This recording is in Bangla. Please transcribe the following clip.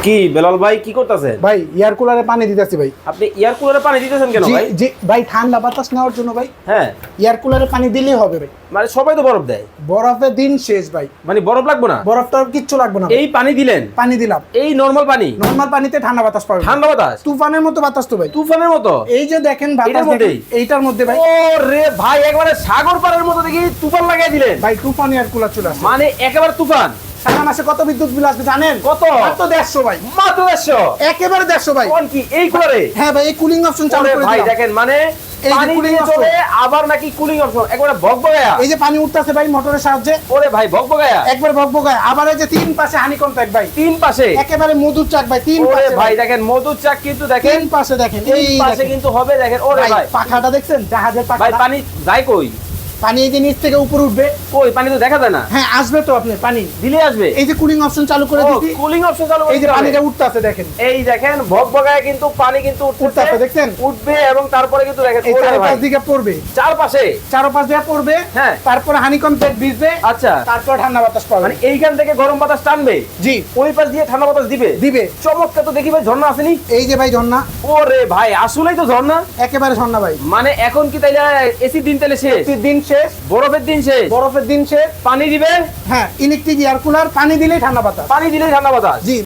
কি বেলাল ভাই কি করতেছেন? ভাই এয়ার কুলারে পানি দিতেছি ভাই। আপনি এয়ার কুলারে পানি দিতেছেন কেন ভাই? জি ভাই, ঠান্ডা বাতাস নেওয়ার জন্য ভাই। হ্যাঁ, এয়ার কুলারে পানি দিলেই হবে ভাই। মানে সবাই তো বরফ দেয়, বরফের দিন শেষ ভাই। মানে বরফ লাগবে না? বরফটা কিচ্ছু লাগবে না। এই পানি দিলেন, পানি দিলাম, এই নরমাল পানি, নরমাল পানিতে ঠান্ডা বাতাস পাবে। ঠান্ডা বাতাস, তুফানের মতো বাতাস তো ভাই। তুফানের মতো। এই যে দেখেন বাতাস, এটার মধ্যেই? এইটার মধ্যে ভাই। ও রে ভাই, একবারে সাগর পাড়ের মতো দেখি তুফান লাগাই দিলেন। ভাই তুফান এয়ার কুলার চলে আসে। মানে একেবারে তুফান। সারা মাসে কত বিদ্যুৎ বিল আসবে জানেন? কত? মাত্র 150 ভাই। মাত্র 150? একেবারে 150 ভাই। কোন কি এই কুলারে? হ্যাঁ ভাই, এই কুলিং অপশন চালু ওরে করে ভাই দিলাম। দেখেন, মানে এই যে পানি cooling দিয়ে option। চলে আবার নাকি কুলিং অপশন, একবারে বকবকায়া। এই যে পানি উঠতেছে ভাই মোটরের সাহায্যে, ওরে ভাই বকবকায়া। একবার বকবকায়। আবার এই যে তিন পাশে হানি কন্টাক্ট ভাই, তিন পাশে একেবারে মধুর চাক ভাই। তিন ওরে পাশে ভাই দেখেন, মধুর চাক কিন্তু দেখেন তিন পাশে দেখেন, তিন এই পাশে দেখেন। কিন্তু হবে দেখেন। ওরে ভাই ভাই, পাখাটা দেখছেন, জাহাজের ভাই পাখা। পানি যায় কই? পানি এই যে নিচ থেকে উপরে উঠবে। কই পানি তো দেখা যায় না। হ্যাঁ আসবে তো, আপনি পানি দিলে আসবে। এই যে কুলিং অপশন চালু করে দিছি, কুলিং অপশন চালু এই যে করতে হবে। পানিটা উঠতেছে দেখেন। এই দেখেন ভকভকায় কিন্তু পানি কিন্তু উঠতেছে উঠতেছে, দেখছেন? উঠবে এবং তারপরে কিন্তু দেখেন এই ওরে ভাই চারপাশ দিকে পড়বে, চারপাশে। চারপাশ দিয়ে পড়বে। হ্যাঁ। তারপরে হানি কন্টাক্ট ভিজবে, আচ্ছা, তারপর ঠান্ডা বাতাস পাবে। মানে এইখান থেকে গরম বাতাস টানবে, জি ওই পাশ দিয়ে ঠান্ডা বাতাস দিবে। দিবে। চমৎকার তো দেখি ভাই, ঝর্ণা আসেনি? এই যে ভাই ঝর্ণা, ওরে ভাই আসলেই তো ঝর্ণা। একেবারে ঝর্ণা ভাই। মানে এখন কি তাইলে এসি দিন তাইলে শেষ, দিন শেষ, বরফের দিন শেষ, বরফের দিন শেষ। পানি দিবে। হ্যাঁ, ইলেকট্রিক এয়ার কুলার, পানি দিলেই ঠান্ডা বাতাস। পানি দিলেই ঠান্ডা বাতাস। জি।